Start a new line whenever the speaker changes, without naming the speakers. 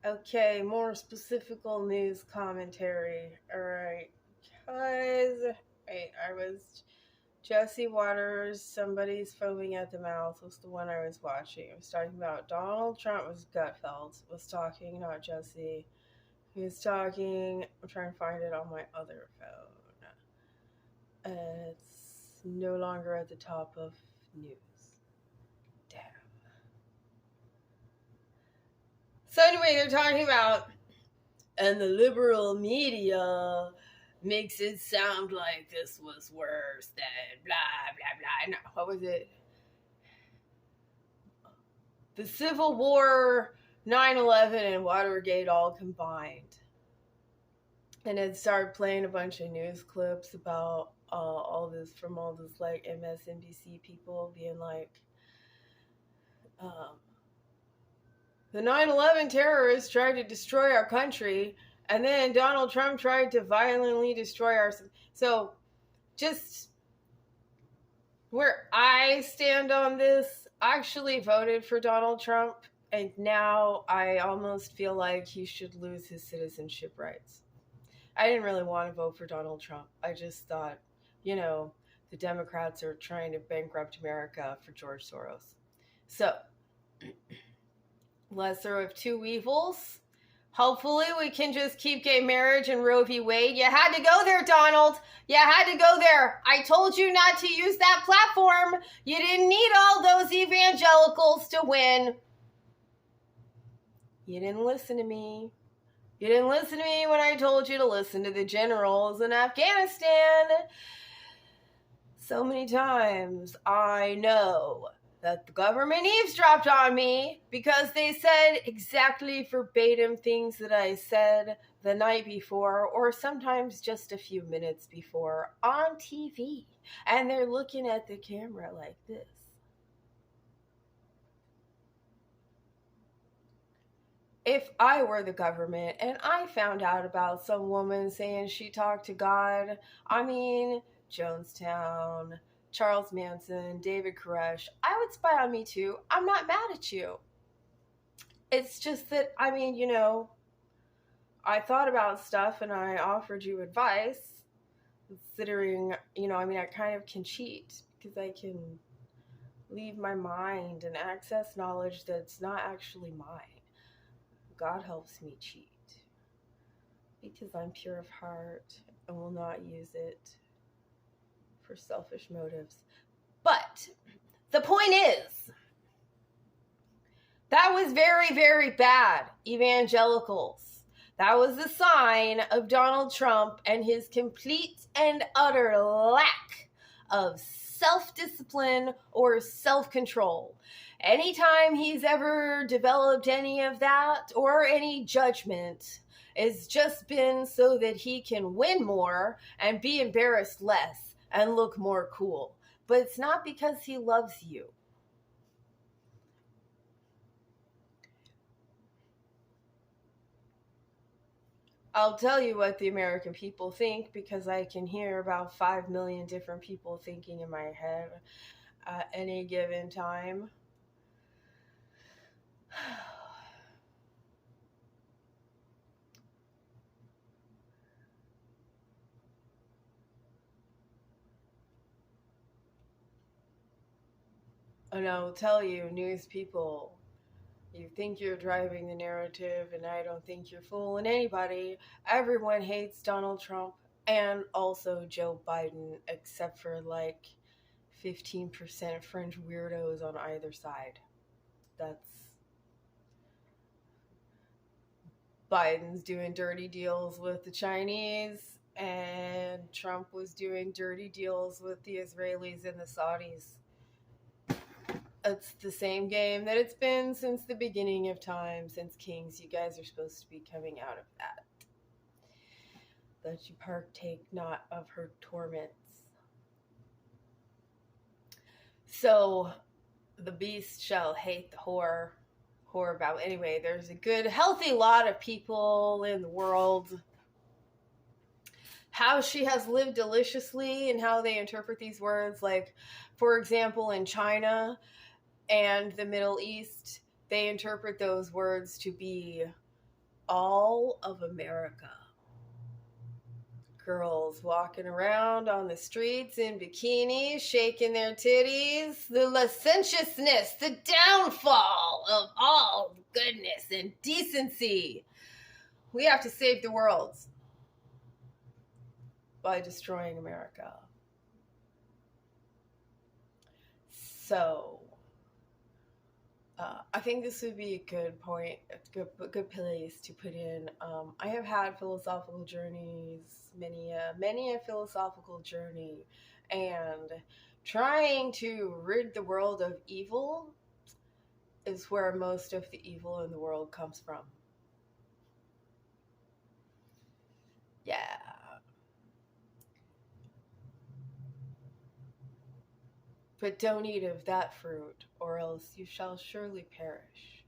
Okay, more specific news commentary. All right, because I was Jesse Waters. Somebody's foaming at the mouth was the one I was watching. I was talking about Donald Trump. Was Gutfeld was talking, not Jesse. He was talking. I'm trying to find it on my other phone. It's no longer at the top of news. Damn. So anyway, they're talking about, and the liberal media makes it sound like this was worse than blah blah blah. No, what was it? The Civil War, 9/11, and Watergate all combined. And it started playing a bunch of news clips about all this from all this like MSNBC people being like, um, the 9/11 terrorists tried to destroy our country, and then Donald Trump tried to violently destroy our. So, just where I stand on this, I actually voted for Donald Trump, and now I almost feel like he should lose his citizenship rights. I didn't really want to vote for Donald Trump. I just thought, you know, the Democrats are trying to bankrupt America for George Soros. So, lesser of two evils. Hopefully, we can just keep gay marriage and Roe v. Wade. You had to go there, Donald. You had to go there. I told you not to use that platform. You didn't need all those evangelicals to win. You didn't listen to me. You didn't listen to me when I told you to listen to the generals in Afghanistan. So many times I know that the government eavesdropped on me because they said exactly verbatim things that I said the night before, or sometimes just a few minutes before, on TV. And they're looking at the camera like this. If I were the government and I found out about some woman saying she talked to God, I mean, Jonestown, Charles Manson, David Koresh, I would spy on me too. I'm not mad at you. It's just that, I mean, I thought about stuff and I offered you advice, considering, I kind of can cheat because I can leave my mind and access knowledge that's not actually mine. God helps me cheat because I'm pure of heart and will not use it for selfish motives. But the point is, that was very, very bad, evangelicals. That was a sign of Donald Trump and his complete and utter lack of self-discipline or self-control. Anytime he's ever developed any of that or any judgment, it's just been so that he can win more and be embarrassed less and look more cool. But it's not because he loves you. I'll tell you what the American people think because I can hear about 5 million different people thinking in my head at any given time. And I'll tell you, news people, you think you're driving the narrative, and I don't think you're fooling anybody. Everyone hates Donald Trump and also Joe Biden, except for like 15% fringe weirdos on either side. That's Biden's doing dirty deals with the Chinese, and Trump was doing dirty deals with the Israelis and the Saudis. It's the same game that it's been since the beginning of time, since Kings. You guys are supposed to be coming out of that. That you partake not of her torments. So the beast shall hate the whore about. Anyway, there's a good, healthy lot of people in the world. How she has lived deliciously and how they interpret these words. Like, for example, in China and the Middle East, they interpret those words to be all of America. Girls walking around on the streets in bikinis, shaking their titties. The licentiousness, the downfall of all goodness and decency. We have to save the world by destroying America. So, I think this would be a good point, a good place to put in. I have had philosophical journeys, many a philosophical journey, and trying to rid the world of evil is where most of the evil in the world comes from. Yeah. But don't eat of that fruit, or else you shall surely perish.